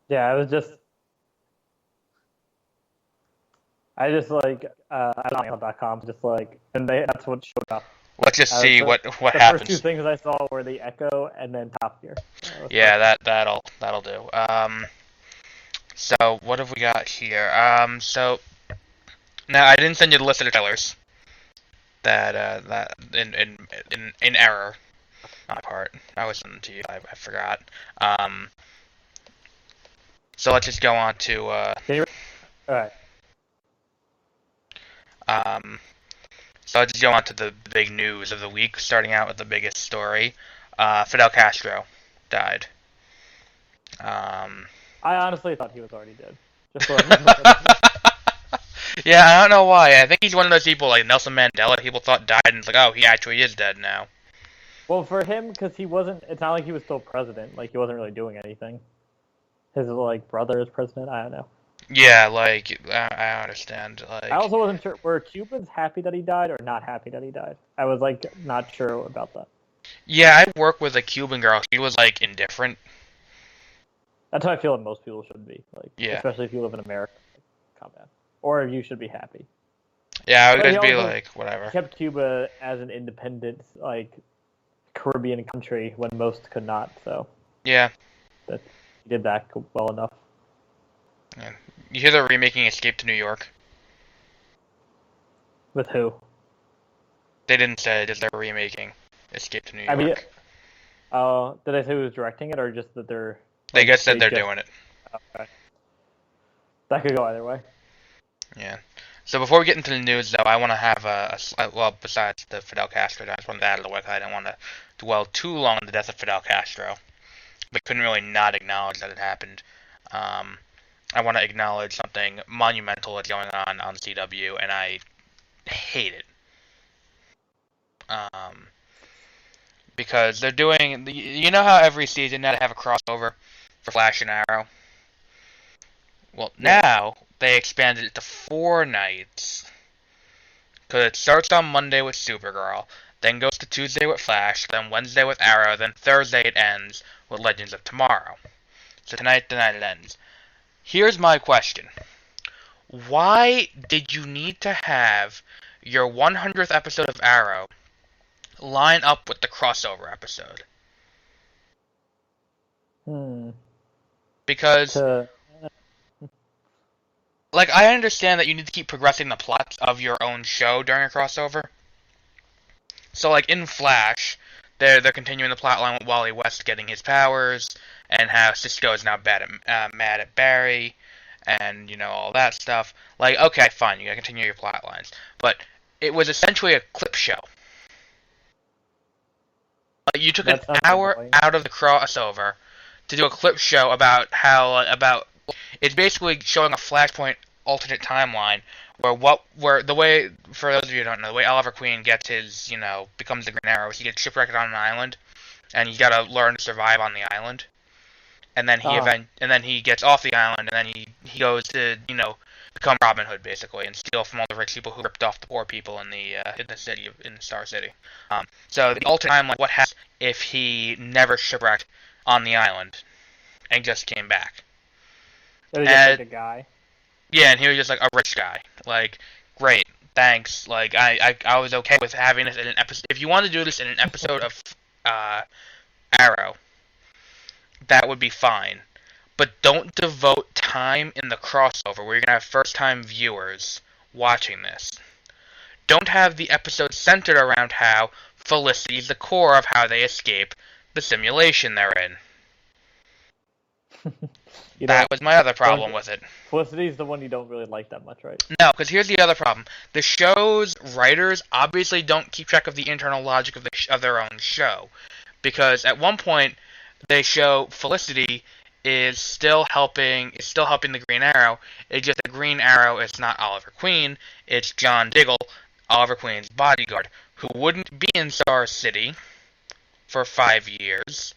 Yeah, it was just I just like I don't com just like and that's what showed up. Let's just see The what the first two happens. things I saw were the Echo and then Top Gear. That was Yeah, perfect. that'll do. So what have we got here? So now I didn't send you the list of the trailers that in error on my part. I was sending them to you. I forgot. Um, so let's just go on to Can you? All right. um. So let's just go on to the big news of the week. Starting out with the biggest story. Fidel Castro died. Um, I honestly thought he was already dead. Just so everybody knows. yeah, I don't know why. I think he's one of those people like Nelson Mandela. People thought died, and it's like, oh, he actually is dead now. Well, for him, because he wasn't. It's not like he was still president. Like he wasn't really doing anything. His like brother is president. I don't know. Yeah, like I understand. I Like, also wasn't sure. Were Cubans happy that he died or not happy that he died? I was like not sure about that. yeah, I work with a Cuban girl. She was like indifferent. That's how I feel that most people should be. Like, Yeah, especially if you live in America, like, calm down. Or you should be happy. yeah, I would But he just be also like, whatever. kept Cuba as an independent, like Caribbean country when most could not. So Yeah, that he did that well enough. yeah. You hear they're remaking Escape to New York? With who? They didn't say that they're remaking Escape to New I mean, York. did I say who was directing it, or just that they're They like just said they they're just? doing it. Okay. That could go either way. Yeah. So before we get into the news, though, I want to have well, besides the Fidel Castro, I just wanted to add to the way. I didn't want to dwell too long on the death of Fidel Castro, but couldn't really not acknowledge that it happened. Um, I want to acknowledge something monumental that's going on CW, and I hate it. Um, because they're doing, you know how every season now they have a crossover for Flash and Arrow. Well, Yeah. now they expanded it to 4 nights. Because it starts on Monday with Supergirl, then goes to Tuesday with Flash, then Wednesday with Arrow, then Thursday it ends with Legends of Tomorrow. So tonight it ends. Here's my question. Why did you need to have your 100th episode of Arrow line up with the crossover episode? Hmm. Because, To like, I understand that you need to keep progressing the plot of your own show during a crossover. So, like, in Flash, they're continuing the plotline with Wally West getting his powers, and how Cisco is now mad at Barry, and, you know, all that stuff. Like, okay, fine, you gotta continue your plot lines. But it was essentially a clip show. Like, you took an that sounds hour annoying. out of the crossover to do a clip show about about it's basically showing a Flashpoint alternate timeline where the way, for those of you who don't know, the way Oliver Queen gets his, becomes the Green Arrow is he gets shipwrecked on an island, and he's got to learn to survive on the island, and then Uh he gets off the island, and then he goes to become Robin Hood basically and steal from all the rich people who ripped off the poor people in the city in Star City. So the alternate timeline, what happens if he never shipwrecked on the island and just came back? it was just like And a guy. yeah, and he was just like a rich guy. Like, great, thanks. Like, I was okay with having this in an episode. If you want to do this in an episode of uh, Arrow, that would be fine. But don't devote time in the crossover where you're gonna have first-time viewers watching this. Don't have the episode centered around how Felicity is the core of how they escape the simulation they're in. You That don't was my other don't. problem with it. Felicity's the one you don't really like that much, right? No, because here's the other problem. The show's writers obviously don't keep track of the internal logic of their own show. Because at one point, they show Felicity is still helping the Green Arrow. It's just the Green Arrow is not Oliver Queen, it's John Diggle, Oliver Queen's bodyguard, who wouldn't be in Star City for 5 years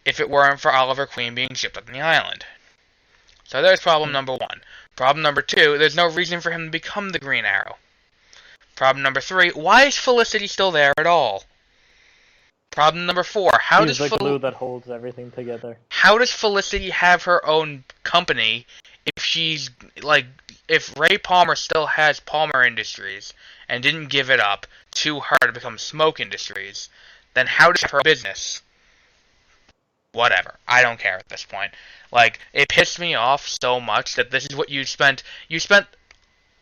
if it weren't for Oliver Queen being shipped on the island. So there's problem Hmm. number one. Problem number two, there's no reason for him to become the Green Arrow. Problem number three, why is Felicity still there at all? Problem number 4. She's the glue that holds everything together. How does Felicity have her own company if she's like if Ray Palmer still has Palmer Industries and didn't give it up to her to become Smoke Industries? Then how does she have her business? Whatever. I don't care at this point. Like, it pissed me off so much that this is what you spent. You spent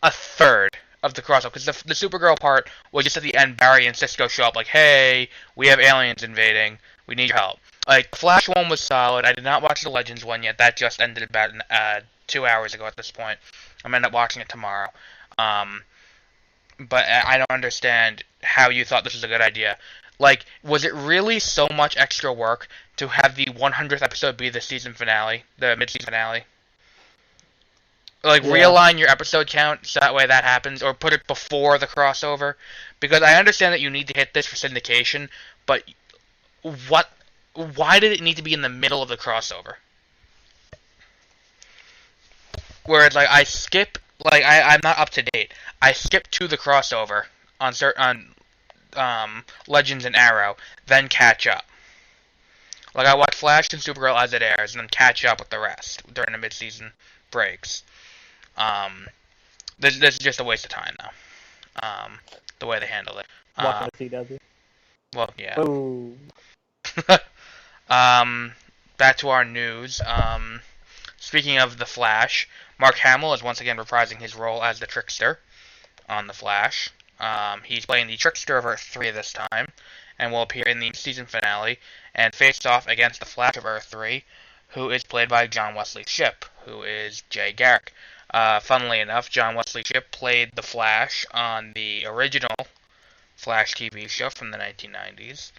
a third of the crossover, because the Supergirl part was just at the end. Barry and Cisco show up like, "Hey, we have aliens invading. We need your help." Like, Flash one was solid. I did not watch the Legends one yet. That just ended about 2 hours ago at this point. I'm gonna end up watching it tomorrow. But I don't understand how you thought this was a good idea. Like, was it really so much extra work to have the 100th episode be the season finale, the mid-season finale? Like, yeah. Realign your episode count so that way that happens, or put it before the crossover. Because I understand that you need to hit this for syndication, but why did it need to be in the middle of the crossover? Where it's like, I'm not up to date. I skip to the crossover on Legends and Arrow, then catch up. Like, I watch Flash and Supergirl as it airs, and then catch up with the rest during the mid-season breaks. This is just a waste of time, though. The way they handle it. Watching the CW. Well, yeah. Oh. Back to our news. Speaking of the Flash, Mark Hamill is once again reprising his role as the Trickster on the Flash. He's playing the Trickster of Earth 3 this time, and will appear in the season finale and face off against the Flash of Earth 3, who is played by John Wesley Shipp, who is Jay Garrick. Funnily enough, John Wesley Shipp played the Flash on the original Flash TV show from the 1990s,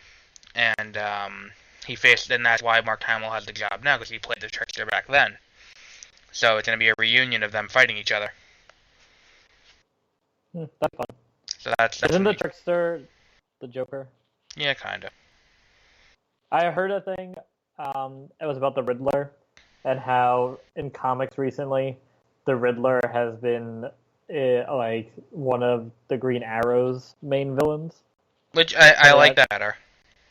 and and that's why Mark Hamill has the job now, because he played the Trickster back then. So it's going to be a reunion of them fighting each other. That's fun. So that's Isn't the Trickster the Joker? Yeah, kind of. I heard a thing. It was about the Riddler, and how in comics recently, the Riddler has been like one of the Green Arrow's main villains. Which I like that better.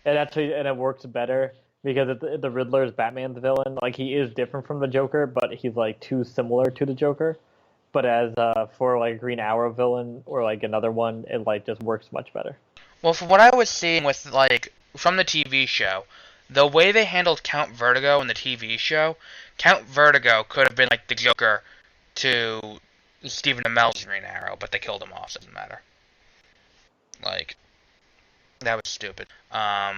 And it works better because the Riddler is Batman's villain. Like, he is different from the Joker, but he's like too similar to the Joker. But as for like Green Arrow villain or like another one, it like just works much better. Well, from what I was seeing with like from the TV show, the way they handled Count Vertigo in the TV show, Count Vertigo could have been like the Joker to Stephen Amell's Green Arrow, but they killed him off. So it doesn't matter. Like, that was stupid. I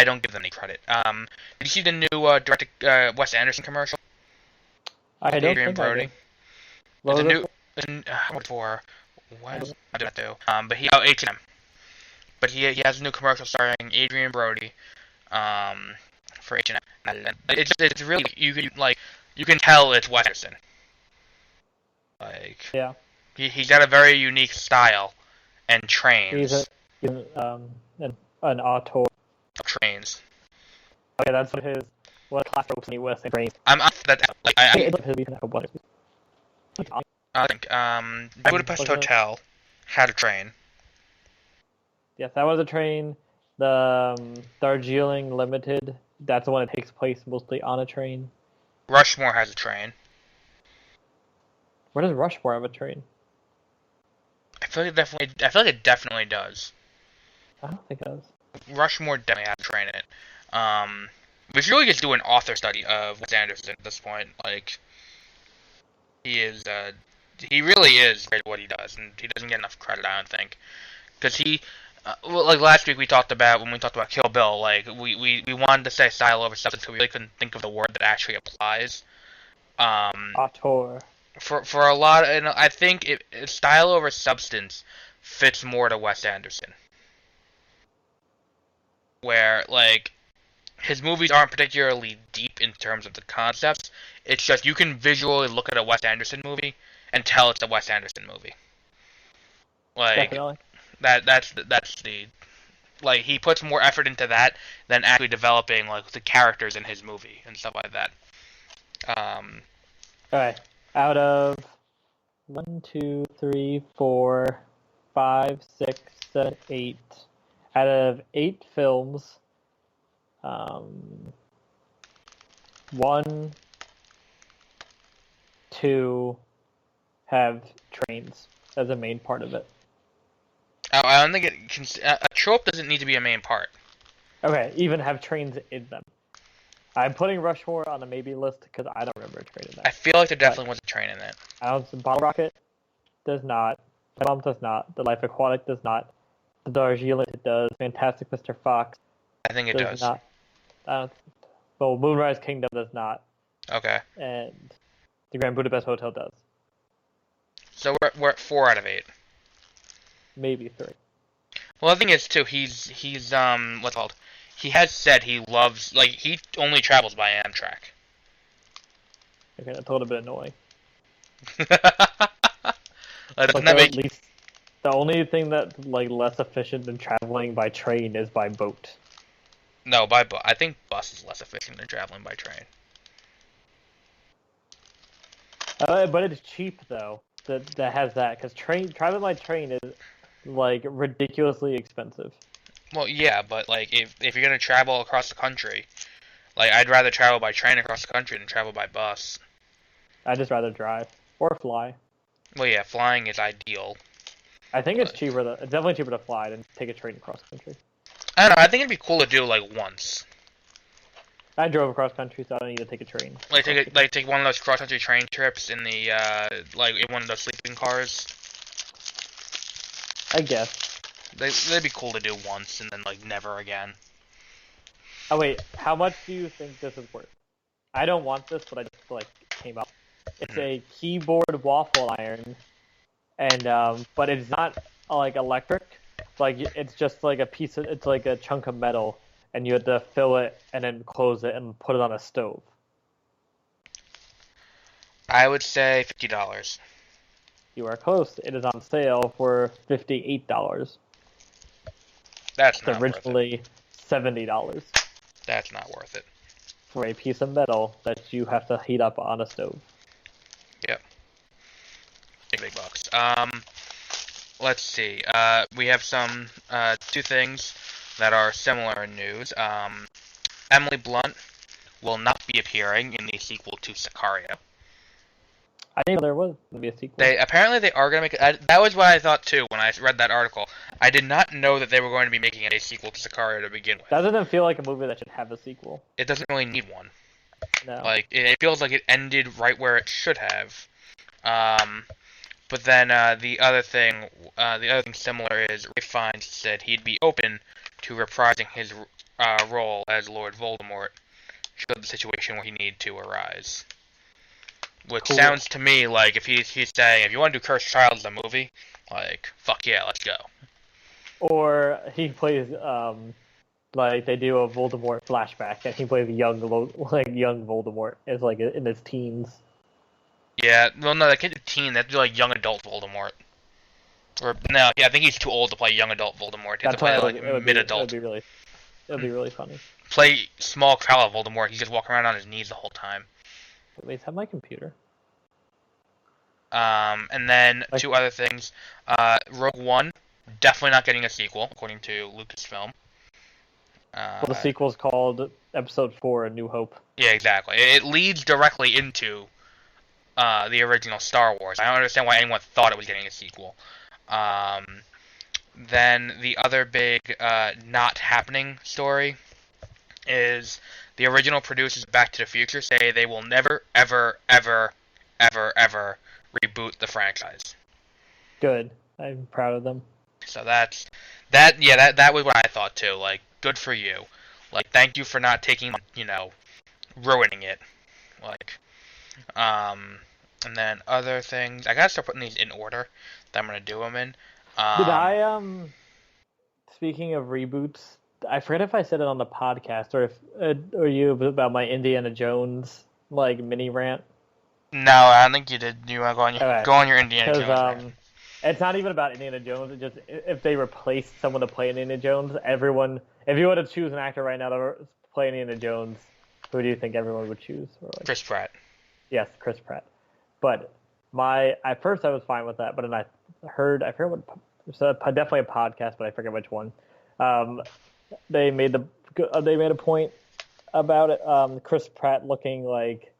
don't give them any credit. Did you see the new Wes Anderson commercial? I don't Adrian think Brody. I did. What was it for? What? I don't know. But H&M. But he has a new commercial starring Adrian Brody, for H&M. It's really you can tell it's Wes Anderson. Like, yeah, he's got a very unique style and trains. He's an auteur of trains. Okay, that's what class ropes he was in trains. I think Budapest Hotel had a train. Yes, that was a train. The Darjeeling Limited, that's the one that takes place mostly on a train. Rushmore has a train. Where does Rushmore have a train? I feel like it definitely does. I don't think it does. Rushmore definitely has a train in it. We should really just do an author study of Wes Anderson at this point. Like, he really is great at what he does, and he doesn't get enough credit, I don't think. Because like last week when we talked about Kill Bill, like, we wanted to say style over substance, so we really couldn't think of the word that actually applies. Auteur. For a lot, and I think style over substance fits more to Wes Anderson. Where, like, his movies aren't particularly deep in terms of the concepts. It's just you can visually look at a Wes Anderson movie and tell it's a Wes Anderson movie. Like, definitely. That's the like, he puts more effort into that than actually developing like the characters in his movie and stuff like that. Alright. Out of 1, 2, 3, 4, 5, 6, 7, 8. Out of 8 films, 1, 2 have trains as a main part of it. I don't think a trope doesn't need to be a main part. Okay, even have trains in them. I'm putting Rushmore on the maybe list because I don't remember a train in that. I feel like there definitely was a train in it. Bottle Rocket does not. Bomb does not. The Life Aquatic does not. The Darjeeling it does. Fantastic Mr. Fox. I think it does. Not. Well, Moonrise Kingdom does not. Okay. And the Grand Budapest Hotel does. So we're at 4 out of 8. Maybe 3. Well, the thing is too, he's what's it called? He has said he loves, like, he only travels by Amtrak. Okay, that's a little bit annoying. Doesn't that make... At least the only thing that's like less efficient than traveling by train is by boat. No, by bus. I think bus is less efficient than traveling by train. But it's cheap though. That has that because traveling by train is like ridiculously expensive. Well, yeah, but like if you're gonna travel across the country, like I'd rather travel by train across the country than travel by bus. I'd just rather drive or fly. Well, yeah, flying is ideal. I think it's cheaper. It's definitely cheaper to fly than take a train across country. I don't know. I think it'd be cool to do like once. I drove across country, so I don't need to take a train. Take one of those cross country train trips in the like in one of those sleeping cars. I guess. They'd be cool to do once and then like never again. Oh wait, how much do you think this is worth? I don't want this, but I just like came up. It's a keyboard waffle iron, and but it's not like electric. Like it's just like it's like a chunk of metal, and you have to fill it and then close it and put it on a stove. I would say $50. You are close. It is on sale for $58. That's not originally $70. That's not worth it. For a piece of metal that you have to heat up on a stove. Yep. Big bucks. Let's see. We have some 2 things that are similar in news. Emily Blunt will not be appearing in the sequel to Sicario. I didn't know there was going to be a sequel. They are going to make it. That was what I thought too when I read that article. I did not know that they were going to be making a sequel to Sicario to begin with. That doesn't feel like a movie that should have a sequel. It doesn't really need one. No. Like it feels like it ended right where it should have. But then the other thing similar is Ray Fiennes said he'd be open to reprising his role as Lord Voldemort should the situation where he need to arise. Which sounds to me like if he's saying, if you want to do Cursed Child as a movie, like, fuck yeah, let's go. Or he plays, like, they do a Voldemort flashback, and he plays young Voldemort as, like, in his teens. Yeah, well, no, they can't do teen, they have to do, like, young adult Voldemort. Or, no, yeah, I think he's too old to play young adult Voldemort. He has to play, like, mid-adult. It would be really funny. Play small child Voldemort, he's just walking around on his knees the whole time. Wait, is that my computer? And then 2 other things. Rogue One, definitely not getting a sequel, according to Lucasfilm. Well, the sequel's called Episode 4, A New Hope. Yeah, exactly. It leads directly into the original Star Wars. I don't understand why anyone thought it was getting a sequel. Then the other big not happening story is the original producers of Back to the Future say they will never, ever, ever, ever, ever reboot the franchise. Good. I'm proud of them. So that was what I thought too. Like, good for you. Like, thank you for not ruining it. Like, and then other things. I gotta start putting these in order that I'm gonna do them in. Speaking of reboots, I forget if I said it on the podcast or you about my Indiana Jones like mini rant. No, I don't think you did. You want to go on your Indiana Jones rant. It's not even about Indiana Jones. It's just if they replace someone to play Indiana Jones, everyone. If you were to choose an actor right now to play Indiana Jones, who do you think everyone would choose? Chris Pratt. Yes, Chris Pratt. But at first I was fine with that, but then I forget what. So definitely a podcast, but I forget which one. Um, they made a point about it. Chris Pratt looking like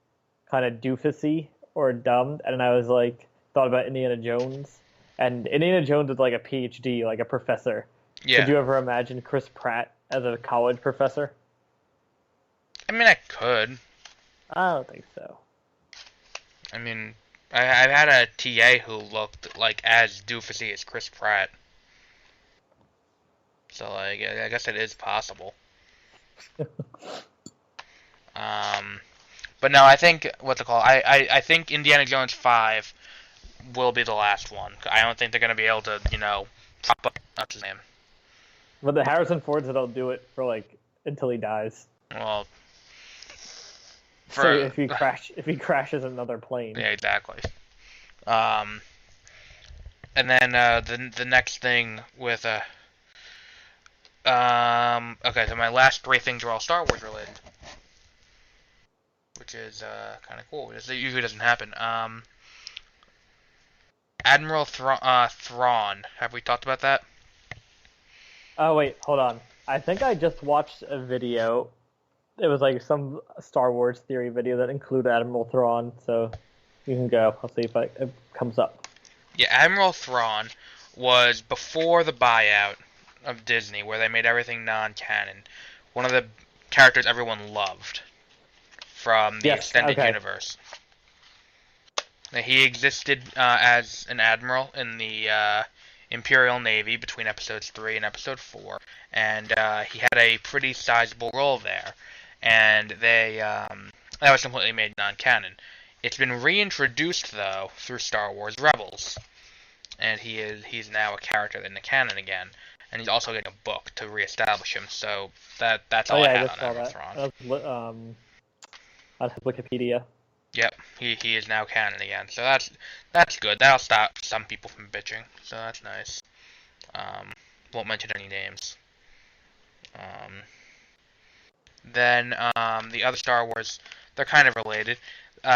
kind of doofusy or dumb, and I was like thought about Indiana Jones, and Indiana Jones is like a PhD, like a professor. Could Yeah. you ever imagine Chris Pratt as a college professor? I mean, I could. I don't think so. I mean, I've had a TA who looked like as doofusy as Chris Pratt. So, like, I guess it is possible. Um, but no, I think, what's it called? I think Indiana Jones 5 will be the last one. I don't think they're going to be able to, top up, what's his name? But the Harrison Fords that'll do it for like until he dies. Well, So if he crashes another plane. Yeah, exactly. And then the next thing with okay, so my last three things are all Star Wars related, which is kind of cool. It usually doesn't happen. Admiral Thrawn. Have we talked about that? Oh wait, hold on. I think I just watched a video. It was like some Star Wars theory video that included Admiral Thrawn. So you can go. I'll see if it comes up. Yeah, Admiral Thrawn was before the buyout of Disney, where they made everything non-canon. One of the characters everyone loved from the extended universe. Now, he existed as an admiral in the Imperial Navy between episodes 3 and episode 4, and he had a pretty sizable role there. And that was completely made non-canon. It's been reintroduced though through Star Wars Rebels, and he's now a character in the canon again. And he's also getting a book to reestablish him. So that's all I had on Admiral Thrawn. On Wikipedia. Yep, he is now canon again. So that's good. That'll stop some people from bitching. So that's nice. Won't mention any names. Then the other Star Wars, they're kind of related.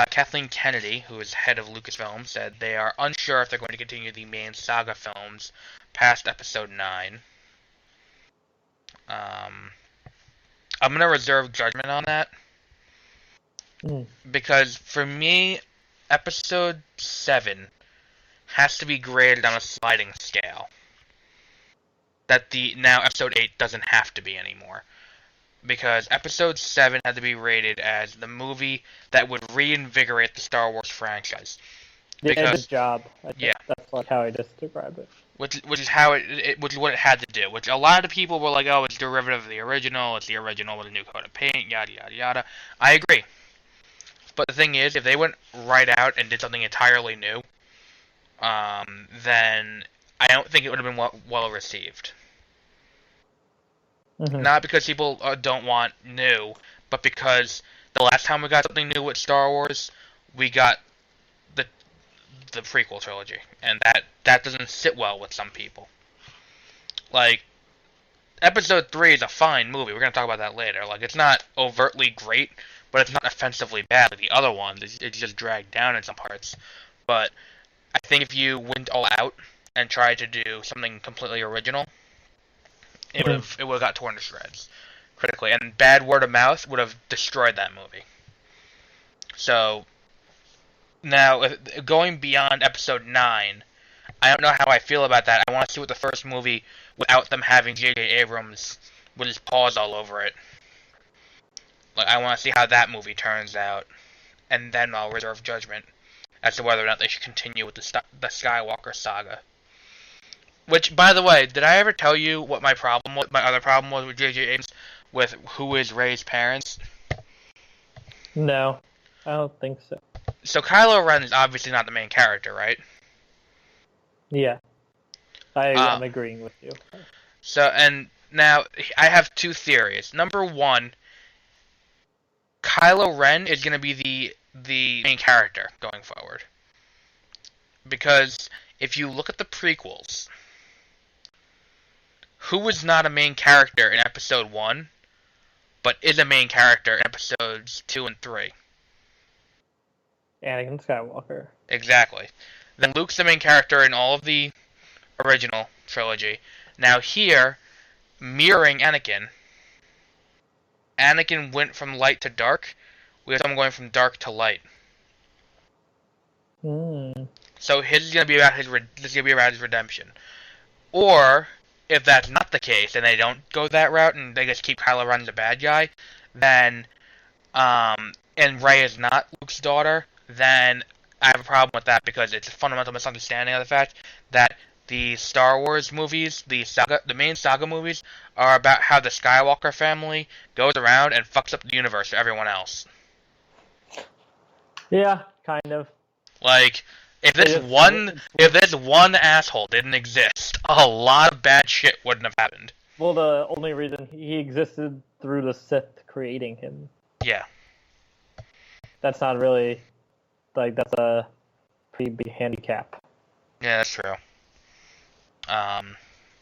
Kathleen Kennedy, who is head of Lucasfilm, said they are unsure if they're going to continue the main saga films past episode 9. I'm going to reserve judgment on that. Because for me, episode 7 has to be graded on a sliding scale. That now episode 8 doesn't have to be anymore. Because episode 7 had to be rated as the movie that would reinvigorate the Star Wars franchise. They did a good job. Yeah, that's like how I just described it. Which is how which is what it had to do. Which a lot of people were like, "Oh, it's derivative of the original. It's the original with a new coat of paint." Yada yada yada. I agree. But the thing is, if they went right out and did something entirely new, then I don't think it would have been well received. Not because people don't want new, but because the last time we got something new with Star Wars, we got the prequel trilogy, and that doesn't sit well with some people. Like, Episode 3 is a fine movie. We're going to talk about that later. Like, it's not overtly great, but it's not offensively bad like the other ones. It's just dragged down in some parts. But I think if you went all out and tried to do something completely original, it would have got torn to shreds critically, and bad word of mouth would have destroyed that movie. So now, going beyond episode 9, I don't know how I feel about that. I want to see what the first movie, without them having J.J. Abrams with his paws all over it. Like, I want to see how that movie turns out, and then I'll reserve judgment as to whether or not they should continue with the Skywalker saga. Which, by the way, did I ever tell you what my other problem was with J.J. Abrams, with who is Rey's parents? No, I don't think so. So Kylo Ren is obviously not the main character, right? Yeah. I'm agreeing with you. So, and now, I have two theories. Number one, Kylo Ren is going to be the main character going forward. Because if you look at the prequels, who was not a main character in episode 1, but is a main character in episodes 2 and 3? Anakin Skywalker. Exactly. Then Luke's the main character in all of the original trilogy. Now here, mirroring Anakin. Anakin went from light to dark. We have someone going from dark to light. So his is gonna be about his redemption. Or if that's not the case, and they don't go that route, and they just keep Kylo Ren the bad guy, then and Rey is not Luke's daughter, then I have a problem with that because it's a fundamental misunderstanding of the fact that the Star Wars movies, the main saga movies, are about how the Skywalker family goes around and fucks up the universe for everyone else. Yeah, kind of. Like, if this one asshole didn't exist, a lot of bad shit wouldn't have happened. Well, the only reason he existed through the Sith creating him. Yeah. That's not really, like, that's a pretty big handicap. Yeah, that's true.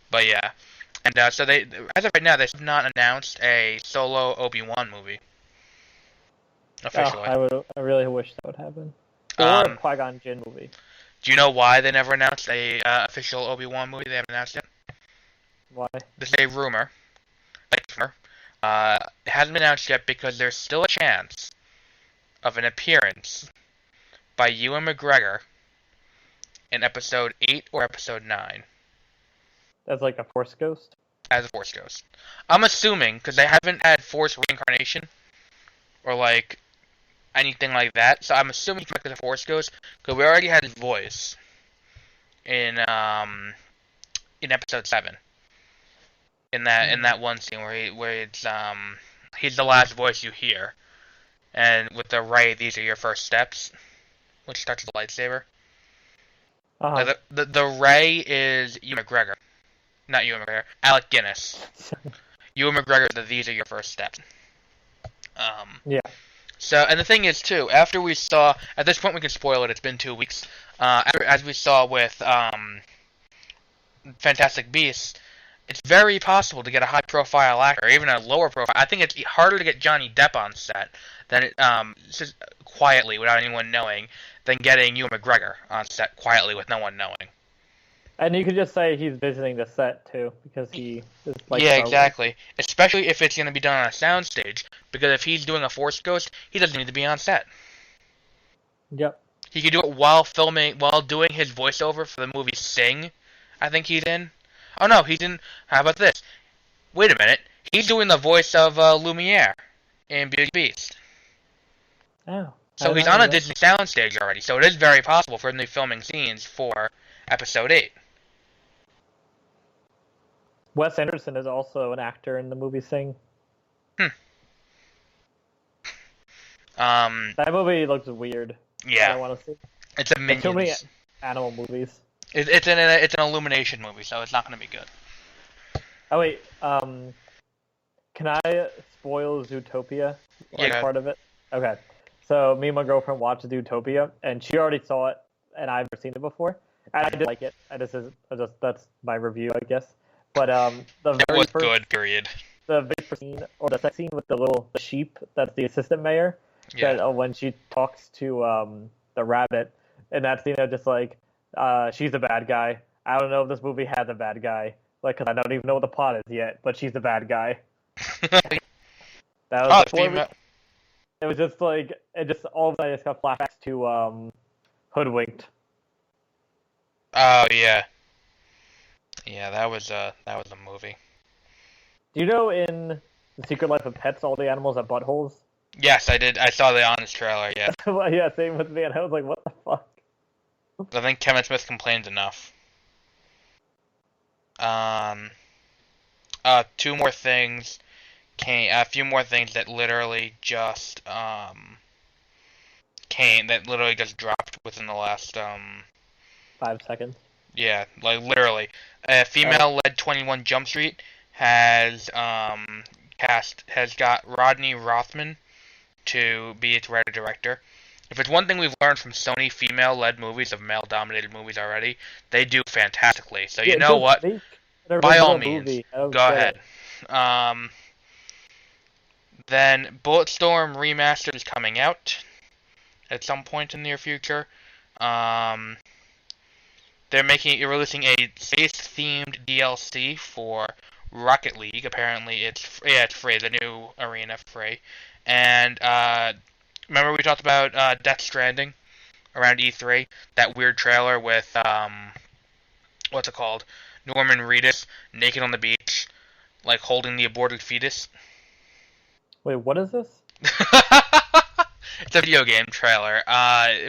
But yeah. And so they, as of right now, they have not announced a solo Obi-Wan movie. Officially. I really wish that would happen. Or a Qui-Gon Jinn movie. Do you know why they never announced a official Obi-Wan movie? They haven't announced it. Why? This is a rumor. It hasn't been announced yet because there's still a chance of an appearance by Ewan McGregor in Episode 8 or Episode 9. As like a Force Ghost? As a Force Ghost. I'm assuming, because they haven't had Force reincarnation, or like anything like that, so I'm assuming he's back as a Force Ghost, because we already had his voice in Episode 7. In that one scene where it's he's the last voice you hear, and with the Rey, these are your first steps, which starts with the lightsaber. The Rey is Ewan McGregor, not Ewan McGregor, Alec Guinness. Ewan McGregor, these are your first steps. Yeah. So, and the thing is too, after we saw, at this point we can spoil it. It's been 2 weeks. As we saw with Fantastic Beasts. It's very possible to get a high-profile actor, or even a lower profile. I think it's harder to get Johnny Depp on set than just quietly, without anyone knowing, than getting Ewan McGregor on set quietly with no one knowing. And you could just say he's visiting the set too, because he is like. Yeah, exactly. Especially if it's going to be done on a soundstage, because if he's doing a Force Ghost, he doesn't need to be on set. Yep. He could do it while doing his voiceover for the movie Sing. I think he's in. Oh no, he's in. How about this? Wait a minute. He's doing the voice of Lumiere in Beauty and the Beast. Oh. So he's on a Disney soundstage already. So it is very possible for him to be filming scenes for Episode 8. Wes Anderson is also an actor in the movie Sing. That movie looks weird. Yeah. I don't want to see. It's a Minions. Too many animal movies. It's an Illumination movie, so it's not going to be good. Oh wait, can I spoil Zootopia? Like Yeah. part of it? Okay. So me and my girlfriend watched Zootopia, and she already saw it, and I've never seen it before. And I did like it. That's my review, I guess. But It was good, period. The very first scene, or the second scene with the sheep, that's the assistant mayor. Yeah. That, when she talks to the rabbit, and that scene, I'm just like, she's a bad guy. I don't know if this movie has a bad guy, like, because I don't even know what the plot is yet. But she's a bad guy. That was it was just like all of a sudden I just got flashbacks to Hoodwinked. Oh yeah. Yeah, that was a movie. Do you know in The Secret Life of Pets all the animals have buttholes? Yes, I did. I saw the honest trailer. Yeah. Well, yeah, same with me, and I was like, what the fuck? I think Kevin Smith complained enough. Two more things a few more things that literally just dropped within the last 5 seconds. Yeah, like literally. Female-led 21 Jump Street has got Rodney Rothman to be its writer-director. If it's one thing we've learned from Sony female-led movies, of male-dominated movies already, they do fantastically. So you know what? By all means, go ahead. Then Bulletstorm Remastered is coming out at some point in the near future. They're releasing a space-themed DLC for Rocket League. Apparently, it's free. The new arena free. And remember we talked about Death Stranding around E3, that weird trailer with what's it called? Norman Reedus naked on the beach, like holding the aborted fetus. Wait, what is this? It's a video game trailer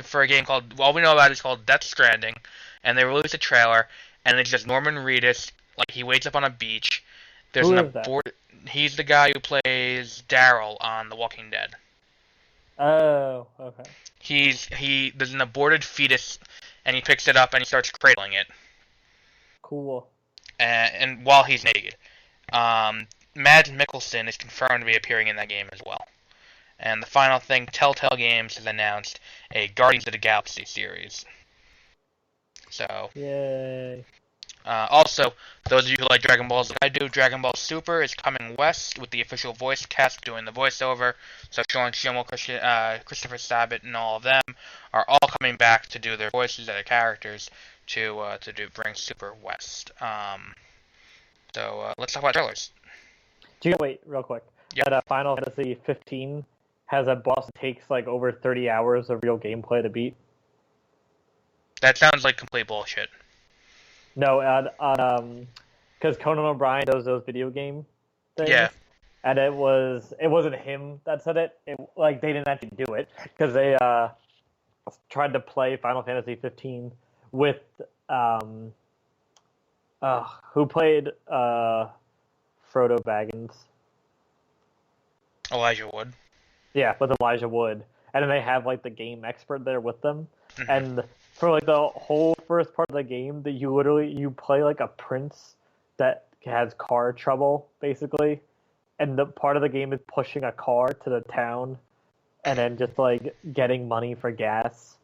for a game called, all we know about it is called Death Stranding, and they released a trailer, and it's just Norman Reedus, like he wakes up on a beach. There's Who an is that? abort. He's the guy who plays Daryl on The Walking Dead. Oh, okay. There's an aborted fetus, and he picks it up and he starts cradling it, Cool. and while he's naked. Mads Mikkelsen is confirmed to be appearing in that game as well. And the final thing, Telltale Games has announced a Guardians of the Galaxy series. So, Yay. also, those of you who like Dragon Balls like I do, Dragon Ball Super is coming west with the official voice cast doing the voiceover. So Sean Schemmel, Christopher Sabat, and all of them are all coming back to do their voices of their characters to bring Super west. So let's talk about trailers. Wait, real quick. Yep. That Final Fantasy 15 has a boss that takes like over 30 hours of real gameplay to beat. That sounds like complete bullshit. No, because Conan O'Brien does those video game things. Yeah. And it wasn't him that said it. Like they didn't actually do it because they tried to play Final Fantasy 15 with who played Frodo Baggins. Elijah Wood. Yeah, with Elijah Wood, and then they have like the game expert there with them, Mm-hmm. and for like the whole first part of the game, that you play like a prince that has car trouble basically, and the part of the game is pushing a car to the town, and then just like getting money for gas,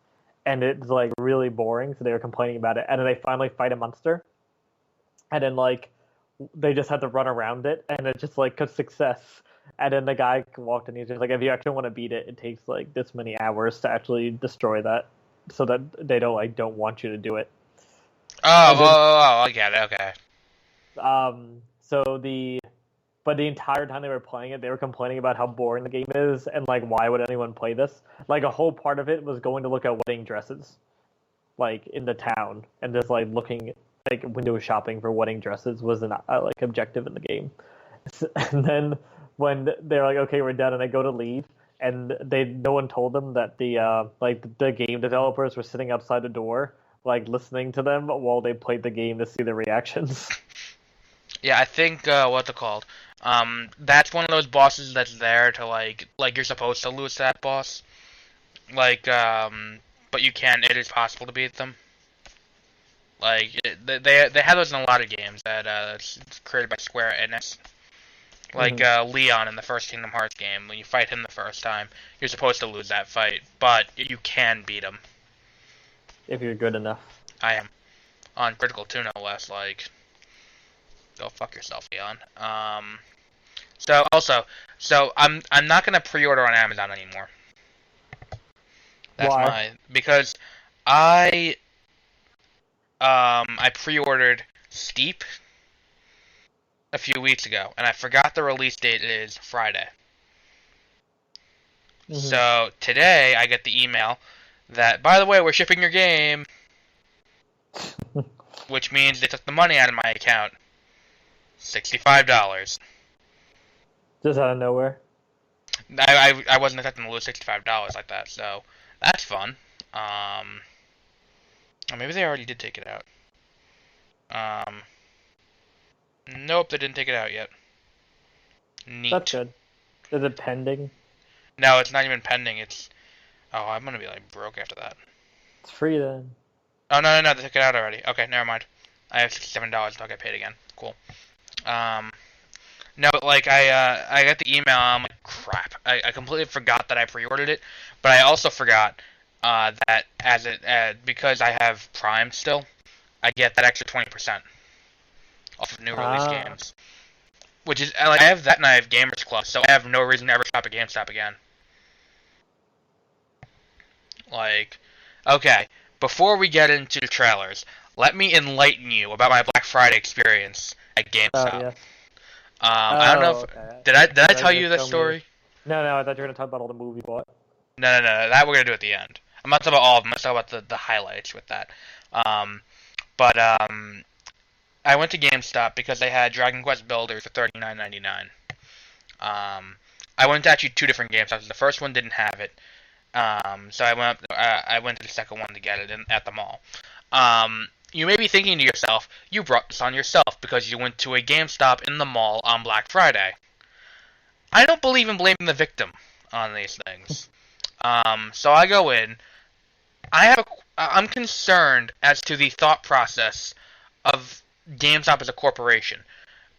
and it's like really boring. So they were complaining about it, and then they finally fight a monster, and then like they just had to run around it, and it just like a success. And then the guy walked in, he's just like, if you actually want to beat it, it takes like this many hours to actually destroy that, so that they don't want you to do it. I get it. Okay. But the entire time they were playing it, they were complaining about how boring the game is and like why would anyone play this? Like a whole part of it was going to look at wedding dresses, like in the town, and just like looking like window shopping for wedding dresses was an like objective in the game. And then when they're like, okay, we're done, and they go to leave, and no one told them that the game developers were sitting outside the door, like listening to them while they played the game to see their reactions. Yeah, I think what's it called? That's one of those bosses that's there to like you're supposed to lose that boss. Like, but you can. It is possible to beat them. Like they have those in a lot of games that it's created by Square Enix. Like Leon in the first Kingdom Hearts game, when you fight him the first time, you're supposed to lose that fight, but you can beat him. If you're good enough. I am. On Critical 2, no less, like, go fuck yourself, Leon. So I'm not gonna pre-order on Amazon anymore. That's Why? because I pre-ordered Steep a few weeks ago, and I forgot the release date is Friday. Mm-hmm. So today I get the email that, by the way, we're shipping your game, which means they took the money out of my account. $65. Just out of nowhere. I wasn't expecting to lose $65 like that, so that's fun. Or maybe they already did take it out. Nope, they didn't take it out yet. Neat. That's good. Is it pending? No, it's not even pending. It's... Oh, I'm gonna be, like, broke after that. It's free then. Oh, no, they took it out already. Okay, never mind. I have $67 and I'll get paid again. Cool. No, but, like, I got the email, I'm like, crap. I completely forgot that I pre-ordered it, but I also forgot, that because I have Prime still, I get that extra 20% off of new release games. Which is, like, I have that and I have Gamers Club, so I have no reason to ever shop at GameStop again. Like, okay, before we get into the trailers, let me enlighten you about my Black Friday experience at GameStop. Yeah. I don't know if Okay. did I So tell you're you gonna this show me? story? No, I thought you were gonna talk about all the movie bought. No. That we're gonna do at the end. I'm not talking about all of them. I'm talking about the highlights with that. Um, but I went to GameStop because they had Dragon Quest Builders for $39.99. I went to actually two different GameStops. The first one didn't have it. So I went to the second one to get it at the mall. You may be thinking to yourself, you brought this on yourself because you went to a GameStop in the mall on Black Friday. I don't believe in blaming the victim on these things. So I go in. I'm concerned as to the thought process of GameStop as a corporation.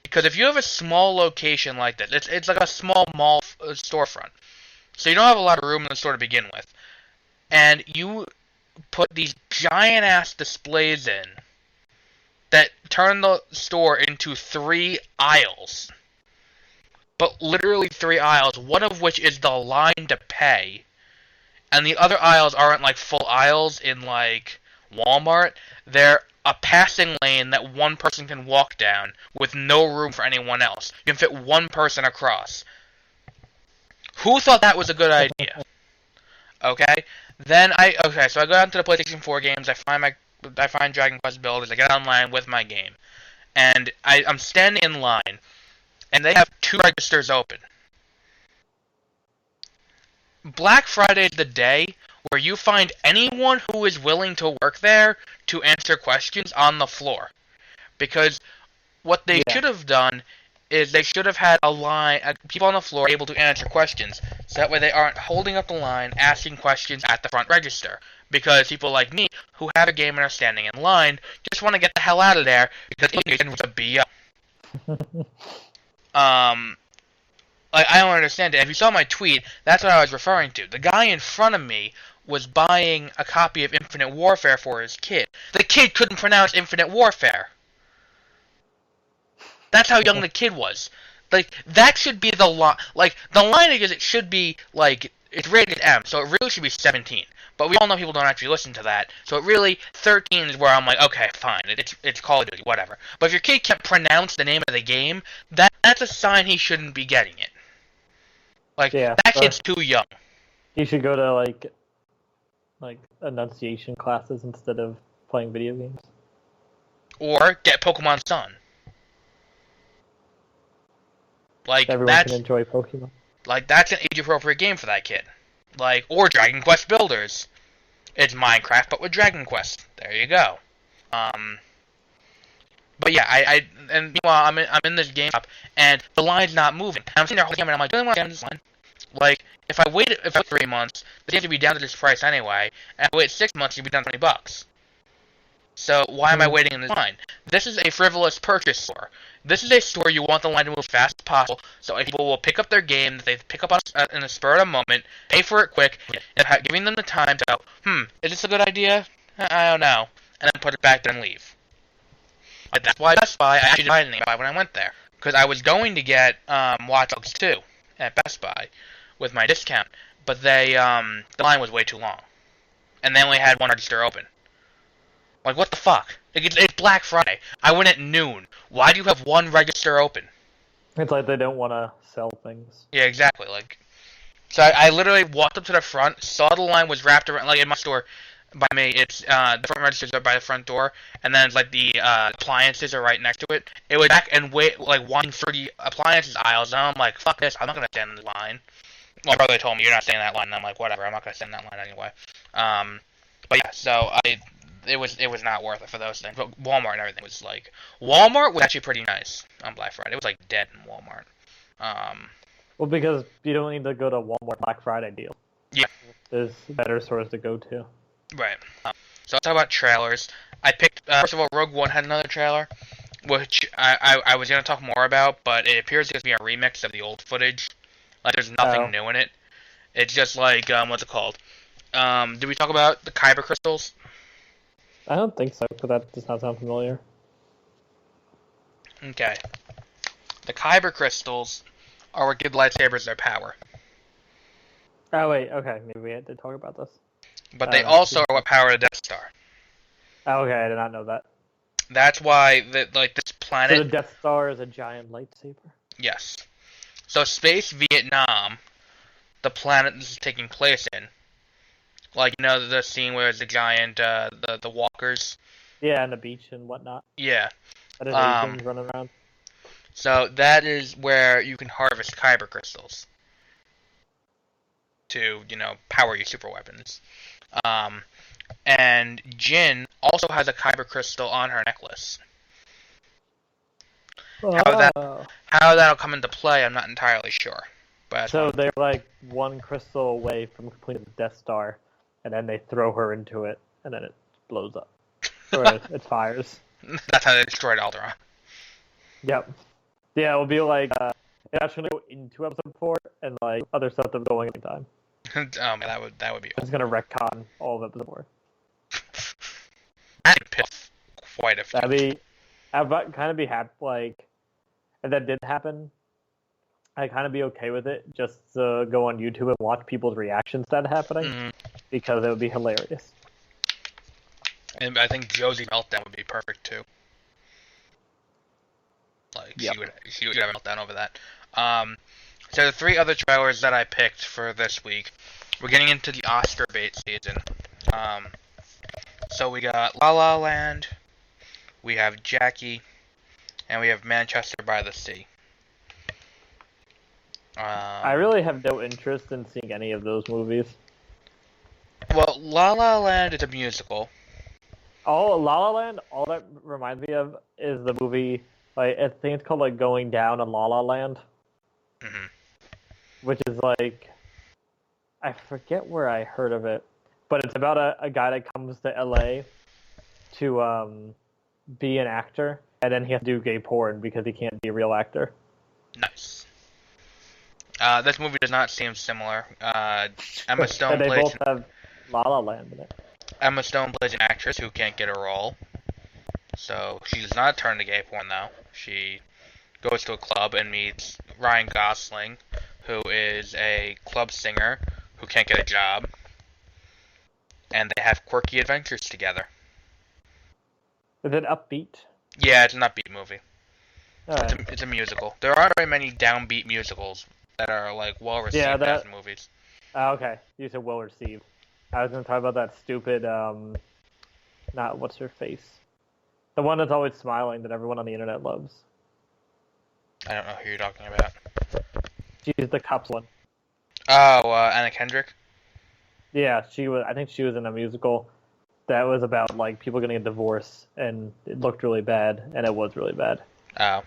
Because if you have a small location like this, it's like a small mall storefront. So you don't have a lot of room in the store to begin with. And you put these giant ass displays in that turn the store into 3 aisles. But literally 3 aisles, one of which is the line to pay. And the other aisles aren't like full aisles in like Walmart. They're a passing lane that one person can walk down with no room for anyone else. You can fit one person across. Who thought that was a good idea? Okay. So I go down to the PlayStation 4 games. I find Dragon Quest Builders. I get online with my game, and I'm standing in line, and they have 2 registers open. Black Friday is the day where you find anyone who is willing to work there to answer questions on the floor, because what they should have done is they should have had a line, people on the floor able to answer questions, so that way they aren't holding up the line asking questions at the front register. Because people like me, who have a game and are standing in line, just want to get the hell out of there because it was a BO. Like, I don't understand it. If you saw my tweet, that's what I was referring to. The guy in front of me was buying a copy of Infinite Warfare for his kid. The kid couldn't pronounce Infinite Warfare. That's how young the kid was. Like, that should be the line. Like, the line is it should be, like, it's rated M, so it really should be 17. But we all know people don't actually listen to that. So it really, 13 is where I'm like, okay, fine, it's Call of Duty, whatever. But if your kid can't pronounce the name of the game, that's a sign he shouldn't be getting it. Like, that kid's too young. You should go to, like enunciation classes instead of playing video games. Or get Pokemon Sun. Like, everyone can enjoy Pokemon. Like, that's an age-appropriate game for that kid. Like, or Dragon Quest Builders. It's Minecraft, but with Dragon Quest. There you go. But yeah, and meanwhile, I'm in this game shop, and the line's not moving. I'm sitting there holding it, and I'm like, do I want to get in this line? Like, if I wait 3 months, the game should be down to this price anyway, and if I wait 6 months, it should be down to $20. So why am I waiting in this line? This is a frivolous purchase store. This is a store you want the line to move as fast as possible, so people will pick up their game that they pick up in a spur of a moment, pay for it quick, and giving them the time to go, is this a good idea? I don't know. And then put it back there and leave. Like, that's why Best Buy, I actually didn't buy anything when I went there. Because I was going to get Watch Dogs 2 at Best Buy with my discount, but the line was way too long. And they only had one register open. Like, what the fuck? It's Black Friday. I went at noon. Why do you have one register open? It's like they don't want to sell things. Yeah, exactly. Like, so I literally walked up to the front, saw the line was wrapped around, like in my store by me, it's, the front registers are by the front door, and then, like, the appliances are right next to it. It was back and wait, like, one for the appliances aisles, and I'm like, fuck this, I'm not gonna stand in the line. My brother told me, you're not staying in that line, and I'm like, whatever, I'm not gonna stand in that line anyway. But yeah, so it was not worth it for those things. But Walmart and everything was like, Walmart was actually pretty nice on Black Friday. It was like dead in Walmart. Well, because you don't need to go to Walmart Black Friday deal. Yeah, there's better stores to go to. Right. So I'll talk about trailers. I picked first of all, Rogue One had another trailer, which I was gonna talk more about, but it appears to be a remix of the old footage. Like, there's nothing new in it. It's just like what's it called? Did we talk about the Kyber crystals? I don't think so, because that does not sound familiar. Okay. The Kyber crystals are what give lightsabers their power. Oh, wait, okay, maybe we had to talk about this. But they also are what power the Death Star. Oh, okay, I did not know that. That's why, this planet... So the Death Star is a giant lightsaber? Yes. So Space Vietnam, the planet this is taking place in, like, you know, the scene where there's the giant, the walkers? Yeah, and the beach and whatnot. Yeah. That is Um, Asians running around. so that is where you can harvest kyber crystals to, you know, power your super weapons. Um, and Jin also has a kyber crystal on her necklace. How that Oh. how that'll come into play, I'm not entirely sure. But So they're like one crystal away from completing the Death Star, and then they throw her into it, and then it blows up. Or it fires. that's how they destroyed Alderaan. Yep. Yeah, it'll be like it's actually go into episode 4, and like other stuff that's going anytime. Man, that would be It's gonna retcon all of episode 4. I'd piss quite a few. I'd kind of be happy, like, if that did happen, I'd kind of be okay with it, just to go on YouTube and watch people's reactions to that happening, because it would be hilarious. And I think Josie Meltdown would be perfect too. Like, Yep. she would have a meltdown over that. So the 3 other trailers that I picked for this week, we're getting into the Oscar bait season. So we got La La Land, we have Jackie, and we have Manchester by the Sea. I really have no interest in seeing any of those movies. Well, La La Land is a musical. La La Land, all that reminds me of is the movie, like, I think it's called, like, Going Down in La La Land. Mm-hmm. Which is, like, I forget where I heard of it, but it's about a guy that comes to LA to be an actor, and then he has to do gay porn because he can't be a real actor. Nice. This movie does not seem similar. Emma Stone they plays both have La La Land in it. Emma Stone plays an actress who can't get a role. So she does not turn to gay porn, though. She goes to a club and meets Ryan Gosling, who is a club singer who can't get a job. And they have quirky adventures together. Is it upbeat? Yeah, it's an upbeat movie. Right. It's a musical. There aren't very many downbeat musicals that are, like, well received as movies. Okay, you said well received. I was going to talk about that stupid, not what's her face, the one that's always smiling that everyone on the internet loves. I don't know who you're talking about. She's the cops one. Oh, Anna Kendrick? Yeah, I think she was in a musical that was about, like, people getting a divorce, and it looked really bad, and it was really bad. Oh.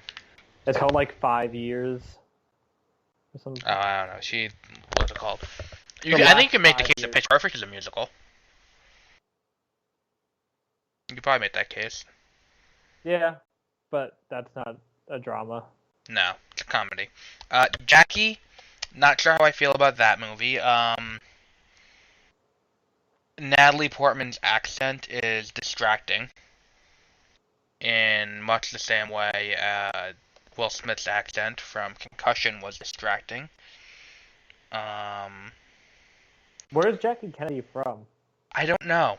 It's called, like, 5 Years. Or something. Oh, I don't know. What's it called? I think you can make the case that Pitch Perfect is a musical. You could probably make that case. Yeah, but that's not a drama. No, it's a comedy. Jackie, not sure how I feel about that movie. Natalie Portman's accent is distracting in much the same way Will Smith's accent from Concussion was distracting. Where's Jackie Kennedy from? I don't know.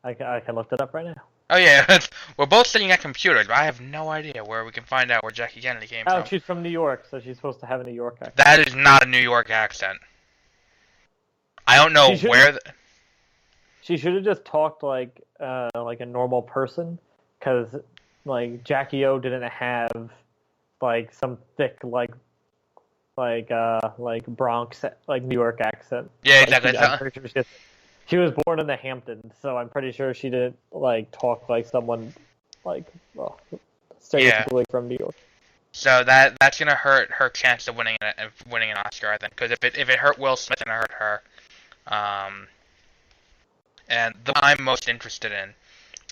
I can look that up right now. Oh yeah, we're both sitting at computers, but I have no idea where we can find out where Jackie Kennedy came from. Oh, she's from New York, so she's supposed to have a New York accent. That is not a New York accent. I don't know where. She should have just talked like a normal person, because like Jackie O didn't have like some thick Bronx, like New York accent. Yeah, exactly. I'm pretty sure she was born in the Hamptons, so I'm pretty sure she didn't like talk like someone stereotypically from New York. So that's gonna hurt her chance of winning an Oscar, I think, because if it hurt Will Smith, and it hurt her. And the one I'm most interested in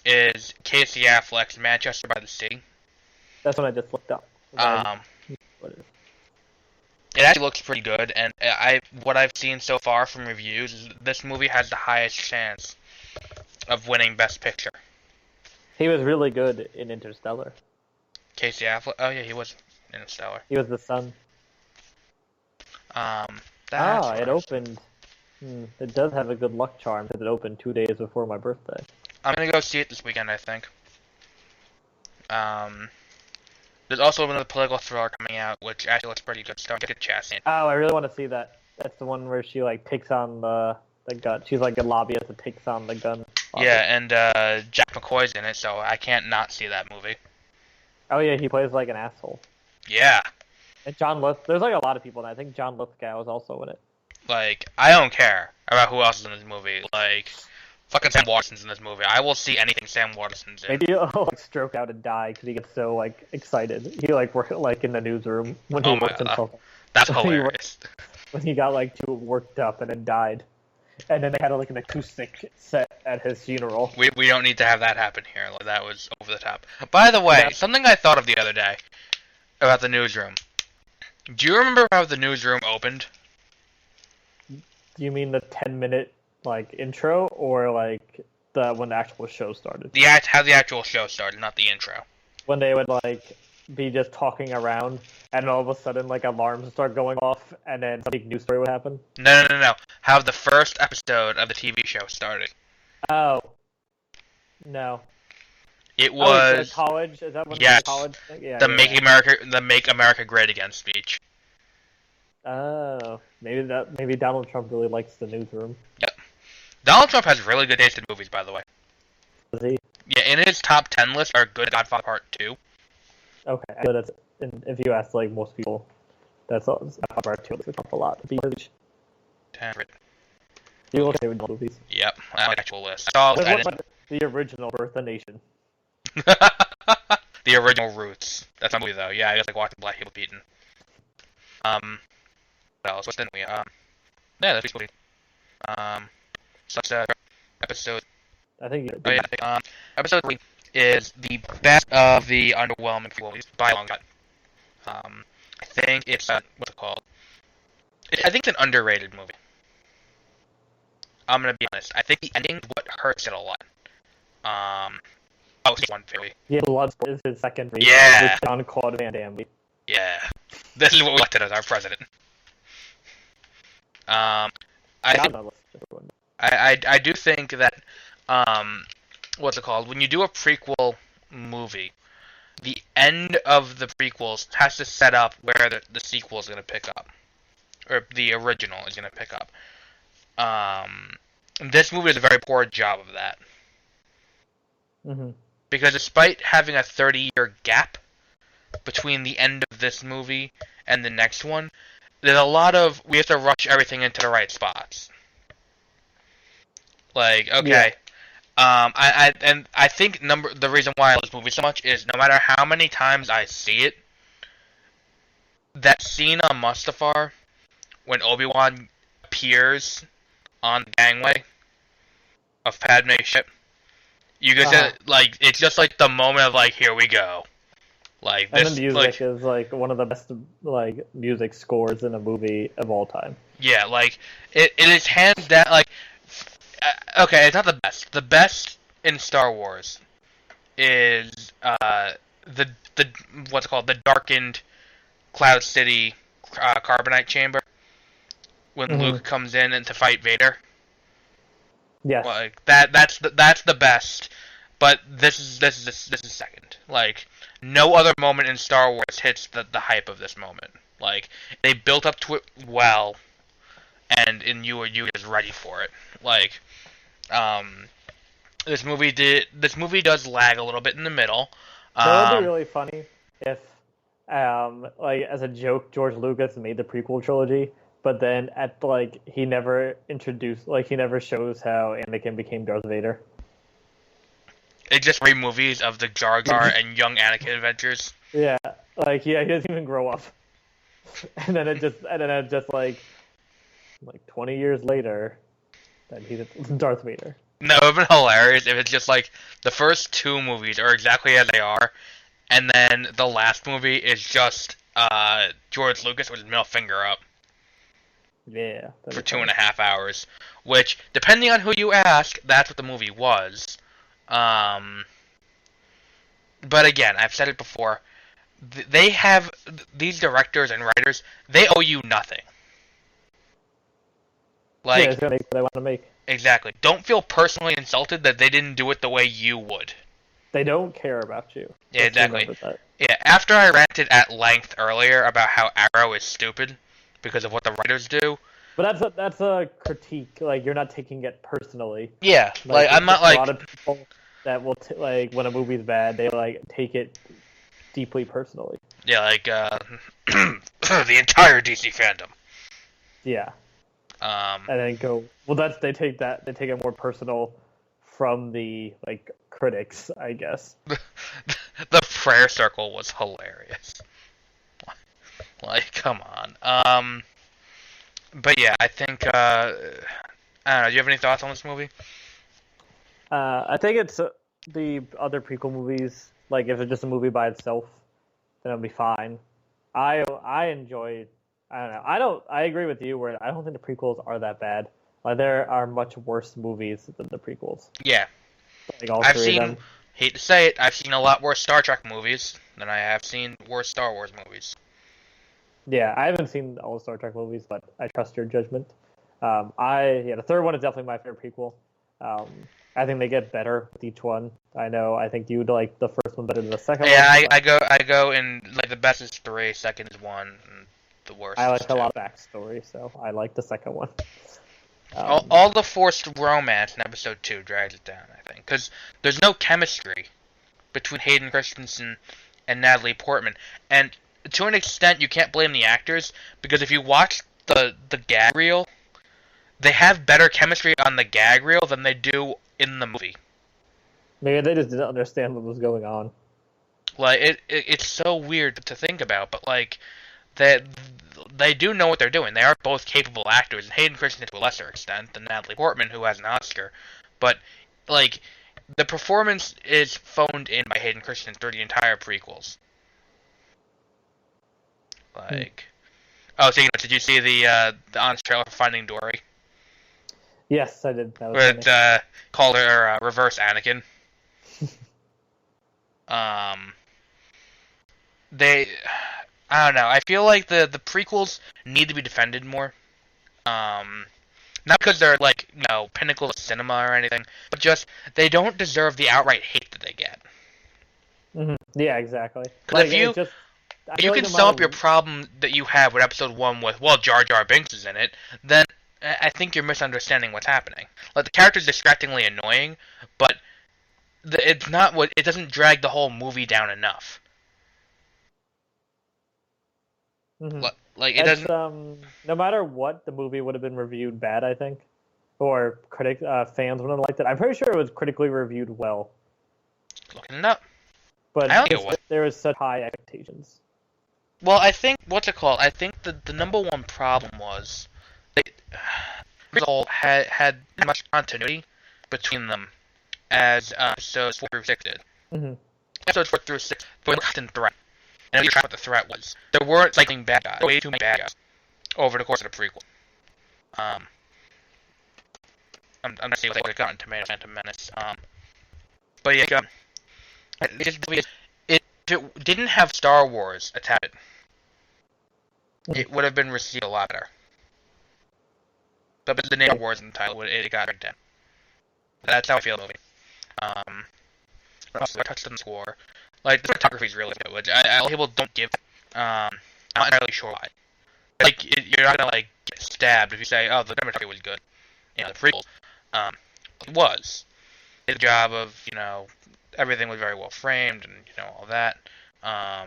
is Casey Affleck's Manchester by the Sea. That's what I just looked up. It actually looks pretty good, and what I've seen so far from reviews is this movie has the highest chance of winning Best Picture. He was really good in Interstellar. Casey Affleck? Oh yeah, he was in Interstellar. He was the sun. It opened. It does have a good luck charm because it opened 2 days before my birthday. I'm gonna go see it this weekend, I think. There's also another political thriller coming out, which actually looks pretty good. So get a chance in. Oh, I really want to see that. That's the one where she like takes on the gun. She's like a lobbyist that takes on the gun. Yeah, and Jack McCoy's in it, so I can't not see that movie. Oh yeah, he plays like an asshole. Yeah. And John Lithgow. There's like a lot of people in it. I think John Lithgow is also in it. Like, I don't care about who else is in this movie. Like, fucking Sam Waterston's in this movie. I will see anything Sam Waterston's in. Maybe he'll like stroke out and die because he gets so like excited. He like worked like in the newsroom when he worked himself. That's hilarious. When he got like too worked up and then died, and then they had like an acoustic set at his funeral. We don't need to have that happen here. Like, that was over the top. By the way, something I thought of the other day about the newsroom. Do you remember how the newsroom opened? You mean the 10-minute like intro, or like when the actual show started? How the actual show started, not the intro. When they would like be just talking around, and all of a sudden like alarms would start going off, and then some big news story would happen. No. How the first episode of the TV show started. Oh. No. It was the college. Is that what yes, the college thing? Yeah, the Make America Great Again speech. Oh, maybe Donald Trump really likes the newsroom. Yep. Donald Trump has really good taste in movies, by the way. Does he? Yeah, in his top 10 list are Good Godfather Part 2. Okay, so that's if you ask like most people, that's all. Part 2 is up a lot. Because 10. you look at movies. Yep, I like actual list. The original Birth of a Nation. The original Roots. That's a movie though. Yeah, I just like watching black people beaten. What else? What's the movie? Yeah, that's movie. So episode. I think. Episode 3 is the best of the underwhelming movies by a long shot. I think it's what's it called? I think it's an underrated movie. I'm gonna be honest. I think the ending is what hurts it a lot. Season 1 theory. Yeah, Bloodsport is his second. Yeah. On Claude Van Damme. Yeah. This is what we elected as our president. I do think that what's it called? When you do a prequel movie, the end of the prequels has to set up where the sequel is going to pick up, or the original is going to pick up. This movie does a very poor job of that. Mm-hmm. Because despite having a 30-year gap between the end of this movie and the next one, there's a lot of we have to rush everything into the right spots. Like, okay, yeah. I think the reason why I love this movie so much is no matter how many times I see it, that scene on Mustafar when Obi-Wan appears on the gangway of Padme's ship, you get like it's just like the moment of like, here we go. Like this, and the music is like one of the best like music scores in a movie of all time. Yeah, like it is hands down. Like, okay, it's not the best. The best in Star Wars is the what's it called, the darkened Cloud City carbonite chamber when Luke comes in and to fight Vader. Yes, like that's the best. But this is second. Like, no other moment in Star Wars hits the hype of this moment. Like, they built up to it well, and you were just ready for it. Like, this movie does lag a little bit in the middle. That would be really funny if, like as a joke, George Lucas made the prequel trilogy, but then he never shows how Anakin became Darth Vader. It's just 3 movies of the Jar Jar and young Anakin adventures. Yeah, like he doesn't even grow up, and then it just like 20 years later, that he's Darth Vader. No, it would have been hilarious if it's just like the first 2 movies are exactly as they are, and then the last movie is just George Lucas with his middle finger up. Yeah. For 2.5 hours, which, depending on who you ask, that's what the movie was. But again, I've said it before, they have, these directors and writers, they owe you nothing. Like, yeah, it's gonna make what they want to make. Exactly. Don't feel personally insulted that they didn't do it the way you would. They don't care about you. Yeah, exactly. Yeah, after I ranted at length earlier about how Arrow is stupid because of what the writers do. But that's a critique. Like, you're not taking it personally. Yeah, like Like, I'm not there's a lot like of people that will like when a movie's bad, they like take it deeply personally. yeah, like the entire DC fandom. Yeah, Um, and then go. Well, they take it more personal from the like critics, I guess. the prayer circle was hilarious. Like, come on. But yeah, I think I don't know. Do you have any thoughts on this movie? I think it's the other prequel movies. Like, if it's just a movie by itself, then it'll be fine. I enjoy. I don't know. I agree with you where I don't think the prequels are that bad. Like, there are much worse movies than the prequels. Yeah, Like all I've three of seen. them. Hate to say it, I've seen a lot worse Star Trek movies than I have seen worse Star Wars movies. Yeah, I haven't seen all the Star Trek movies, but I trust your judgment. The third one is definitely my favorite prequel. Um, I think they get better with each one. I think you'd like the first one better than the second Yeah, one. I go in like the best is 3, second is 1, and the worst I is like 2. a lot of backstory, so I like the second one. All the forced romance in episode 2 drags it down, I think, because there's no chemistry between Hayden Christensen and Natalie Portman, and to an extent, you can't blame the actors because if you watch the gag reel, they have better chemistry on the gag reel than they do in the movie. Maybe they just didn't understand what was going on. Like it's so weird to think about, but like they do know what they're doing. They are both capable actors, and Hayden Christensen to a lesser extent than Natalie Portman, who has an Oscar. But like the performance is phoned in by Hayden Christensen through the entire prequels. Like, oh, so did you see the honest trailer for Finding Dory? Yes, I did. That was Where funny. it called her reverse Anakin. They, I don't know. I feel like the prequels need to be defended more. Not because they're like pinnacle of cinema or anything, but just they don't deserve the outright hate that they get. Mm-hmm. Yeah, exactly. Because Like, if you can sum up your problem that you have with episode 1 with, well, Jar Jar Binks is in it, then I think you're misunderstanding what's happening. Like, the character's distractingly annoying, but it doesn't drag the whole movie down enough. Mm-hmm. Like, it doesn't... No matter what, the movie would have been reviewed bad, I think. Or fans wouldn't have liked it. I'm pretty sure it was critically reviewed well. Looking it up. But I don't think it was. There was such high expectations. Well, I think, I think the number one problem was they all had much continuity between them as episodes 4 through 6 did. Mm-hmm. Episodes 4 through 6 were constant threat. And we were trying what the threat was. There weren't cycling bad guys. Way too many bad guys over the course of the prequel. I'm not seeing what they got in Phantom Menace. But yeah, if it didn't have Star Wars attached, it would have been received a lot better. But the name of Wars in the title, it got right down. That's how I feel about the movie. Also, I touched on the score. Like, the cinematography is really good, which a lot of people don't give. I'm not entirely sure why. Like, you're not gonna, like, get stabbed if you say, oh, the cinematography was good. The prequels. It was. It did a job of, everything was very well framed and, all that. By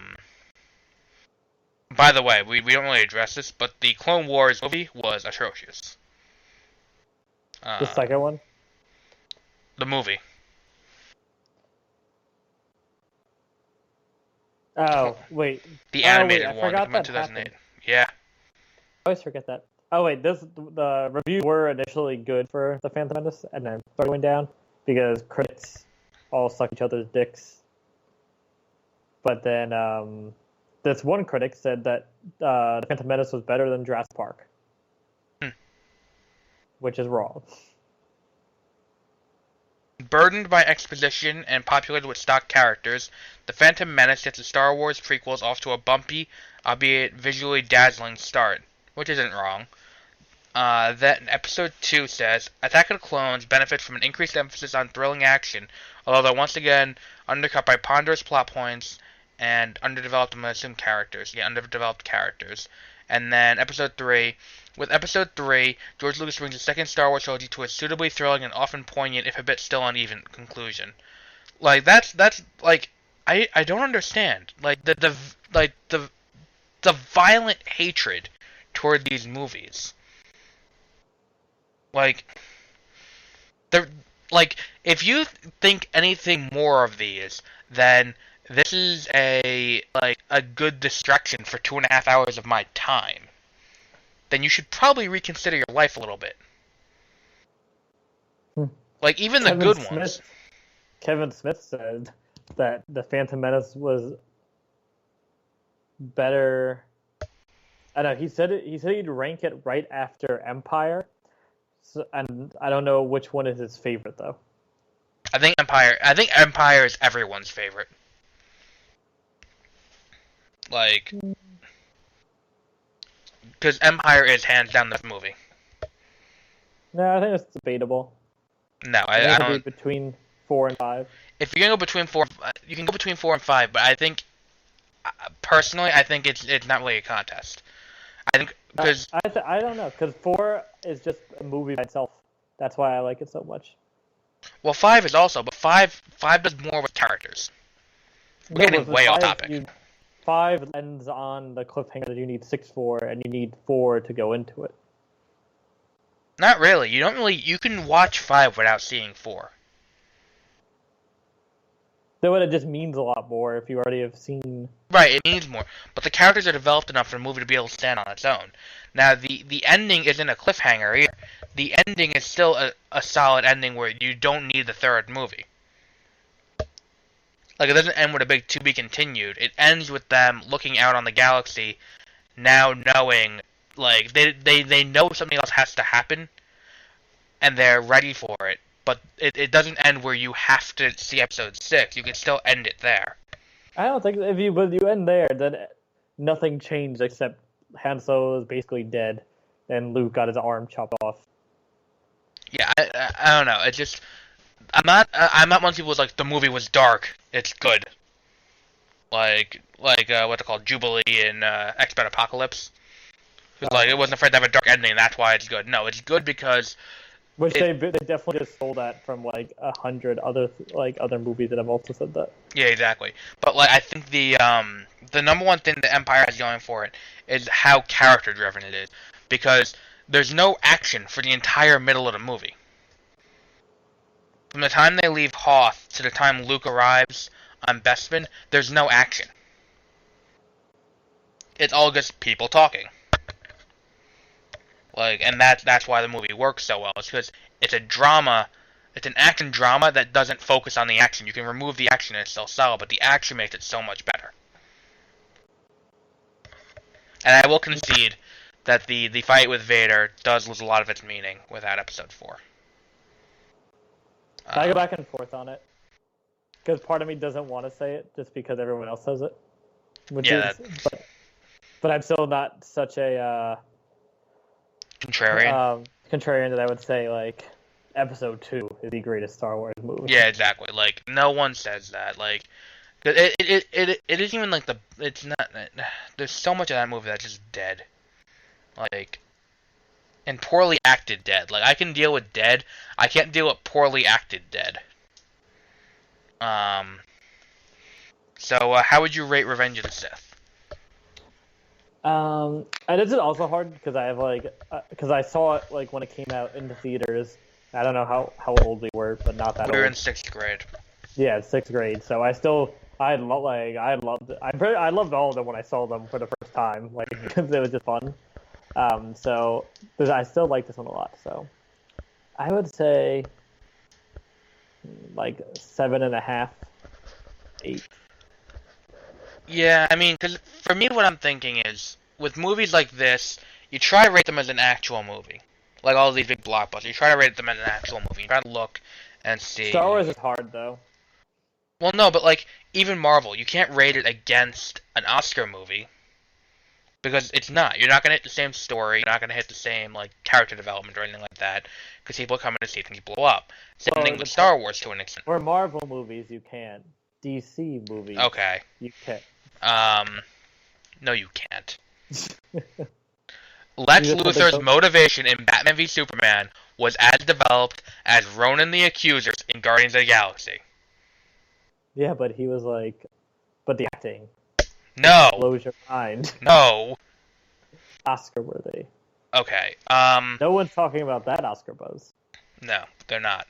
the way, we don't really address this, but the Clone Wars movie was atrocious. The second one? The movie. Oh, wait. The animated I one forgot that came out in 2008. happened. Yeah. I always forget that. Oh, wait. The reviews were initially good for The Phantom Menace, and then started going down because critics all suck each other's dicks. But then this one critic said that The Phantom Menace was better than Jurassic Park. Which is wrong. Burdened by exposition and populated with stock characters, The Phantom Menace gets the Star Wars prequels off to a bumpy, albeit visually dazzling start, which isn't wrong. That Episode 2 says, Attack of the Clones benefits from an increased emphasis on thrilling action, although they're once again undercut by ponderous plot points and underdeveloped, I'm gonna assume characters. Yeah, underdeveloped characters. And then episode 3. With episode 3, George Lucas brings the second Star Wars trilogy to a suitably thrilling and often poignant, if a bit still uneven, conclusion. Like that's like I don't understand. Like the violent hatred toward these movies. Like they're like if you think anything more of these, then this is a good distraction for 2.5 hours of my time. Then you should probably reconsider your life a little bit. Like even the good ones. Kevin Smith said that the Phantom Menace was better. I know he said he'd rank it right after Empire. So, and I don't know which one is his favorite though. I think Empire is everyone's favorite. Like, because Empire is hands down the movie. No, I think it's debatable. No, I don't. Between 4 and 5. If you're gonna go between 4, you can go between 4 and 5. But I think, personally, I think it's not really a contest. I think because I don't know, because 4 is just a movie by itself. That's why I like it so much. Well, 5 is also, but 5 does more with characters. We're getting way off topic. 5 ends on the cliffhanger that you need 6 for, and you need 4 to go into it. Not really. You can watch 5 without seeing 4. So it just means a lot more if you already have seen. Right, it means more. But the characters are developed enough for the movie to be able to stand on its own. Now, the ending isn't a cliffhanger either. The ending is still a solid ending where you don't need the third movie. Like, it doesn't end with a big to be continued. It ends with them looking out on the galaxy, now knowing, like, they know something else has to happen, and they're ready for it. But it doesn't end where you have to see episode 6. You can still end it there. I don't think if you end there, then nothing changed except Han Solo is basically dead, and Luke got his arm chopped off. Yeah, I don't know. It's just I'm not one of people who's like the movie was dark. It's good. Like what's it called, Jubilee in X-Men Apocalypse. Who's like it wasn't afraid to have a dark ending. That's why it's good. No, it's good because. Which they definitely just stole that from like 100 other movies that have also said that. Yeah, exactly. But like I think the number one thing that Empire has going for it is how character driven it is, because there's no action for the entire middle of the movie. From the time they leave Hoth to the time Luke arrives on Bespin, there's no action. It's all just people talking. Like, and that's why the movie works so well. It's because it's a drama, it's an action drama that doesn't focus on the action. You can remove the action and it's still solid, but the action makes it so much better. And I will concede that the fight with Vader does lose a lot of its meaning without Episode 4. I go back and forth on it. Because part of me doesn't want to say it, just because everyone else says it. But I'm still not such a... contrarian that I would say like Episode 2 is the greatest Star Wars movie. Yeah, exactly. Like no one says that. Like it isn't even like it's not. There's so much of that movie that's just dead. Like and poorly acted dead. Like I can deal with dead. I can't deal with poorly acted dead. So how would you rate Revenge of the Sith? And this is also hard because I have because I saw it like when it came out in the theaters. I don't know how old we were, but not that old. We were in 6th grade. Yeah, 6th grade. So I loved it. I loved all of them when I saw them for the first time, like because it was just fun. So I still like this one a lot. So I would say like 7.5, 8. Yeah, I mean, because for me, what I'm thinking is, with movies like this, you try to rate them as an actual movie. Like all these big blockbusters, you try to rate them as an actual movie. You try to look and see. Star Wars is hard, though. Well, no, but like, even Marvel, you can't rate it against an Oscar movie. Because it's not. You're not going to hit the same story, you're not going to hit the same, like, character development or anything like that. Because people are coming to see things blow up. Same thing with Star Wars to an extent. For Marvel movies, you can. DC movies. Okay. You can. No, you can't. Lex You just said they Luthor's don't- motivation in Batman v Superman was as developed as Ronan the Accuser's in Guardians of the Galaxy. Yeah, but he was like, but the acting No. blows your mind. No. Oscar worthy. Okay. No one's talking about that Oscar buzz. No, they're not.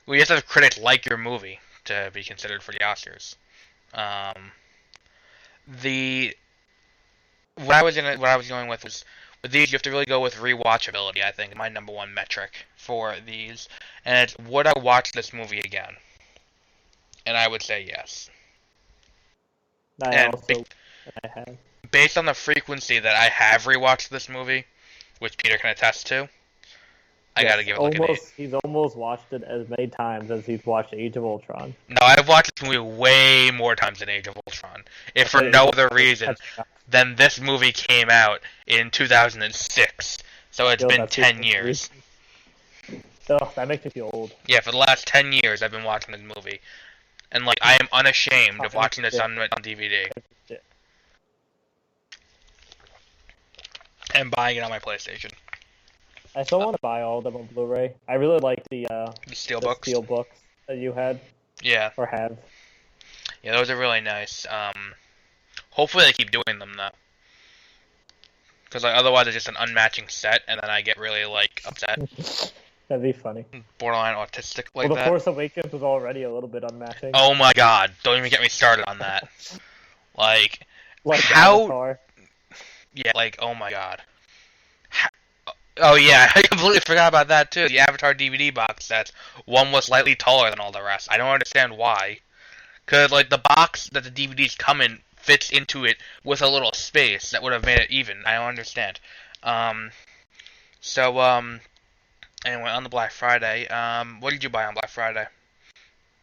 We have to have critics like your movie to be considered for the Oscars. The what I was going with was with these you have to really go with rewatchability. I think my number one metric for these, and it's would I watch this movie again? And I would say yes. I have. Based on the frequency that I have rewatched this movie, which Peter can attest to, I gotta give it like an 8. He's almost watched it as many times as he's watched Age of Ultron. No, I've watched this movie way more times than Age of Ultron. If for no other reason than this movie came out in 2006. So it's been 10 years. Ugh, that makes me feel old. Yeah, for the last 10 years I've been watching this movie. And like I am unashamed of watching this on DVD. And buying it on my PlayStation. I still want to buy all of them on Blu-ray. I really like the Steelbooks. books that you had. Yeah. Or have. Yeah, those are really nice. Hopefully they keep doing them though. Because like, otherwise it's just an unmatching set, and then I get really like upset. That'd be funny. Borderline autistic like The that. Force Awakens was already a little bit unmatching. Oh my god! Don't even get me started on that. Like how? Avatar. Yeah, like oh my god. Oh yeah, I completely forgot about that too. The Avatar DVD box sets, one was slightly taller than all the rest. I don't understand why. Cause like the box that the DVDs come in fits into it with a little space that would have made it even. I don't understand. Anyway, on the Black Friday, what did you buy on Black Friday?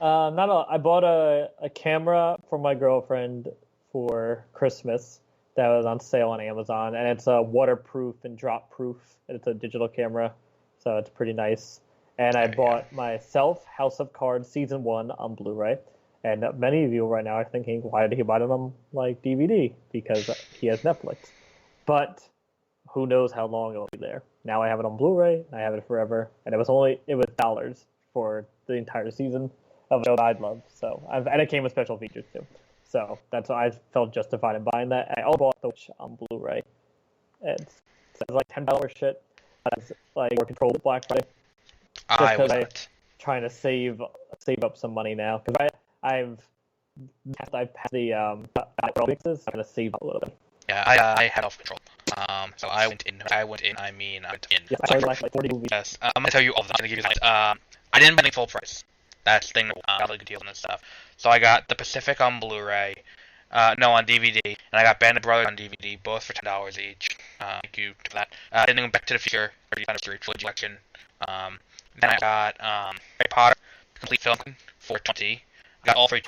I bought a camera for my girlfriend for Christmas that was on sale on Amazon, and it's waterproof and drop proof. It's a digital camera, so it's pretty nice. And I bought myself House of Cards Season 1 on Blu-ray. And many of you right now are thinking, why did he buy it on like DVD? Because he has Netflix. But who knows how long it'll be there. Now I have it on Blu-ray, I have it forever, and it was $dollars for the entire season of a show that I'd love. And it came with special features too. So that's why I felt justified in buying that. I also bought the Witch on Blu-ray. It's like $10 shit. It's like more control Black Friday. I'm trying to save up some money now because I've passed the mixes. I'm gonna save up a little bit. Yeah, I had off control. So I went in. Yes, I like 40 movies. Yes, I'm gonna tell you all of them. I'm gonna give you I didn't buy anything full price. That's the thing. Got really good deals on this stuff. So I got The Pacific on Blu-ray. On DVD, and I got Band of Brothers on DVD, both for $10 each. Thank you for that. Then Back to the Future, 30th Anniversary Trilogy Collection. Then I got Harry Potter, Complete Film for $20. I got all 3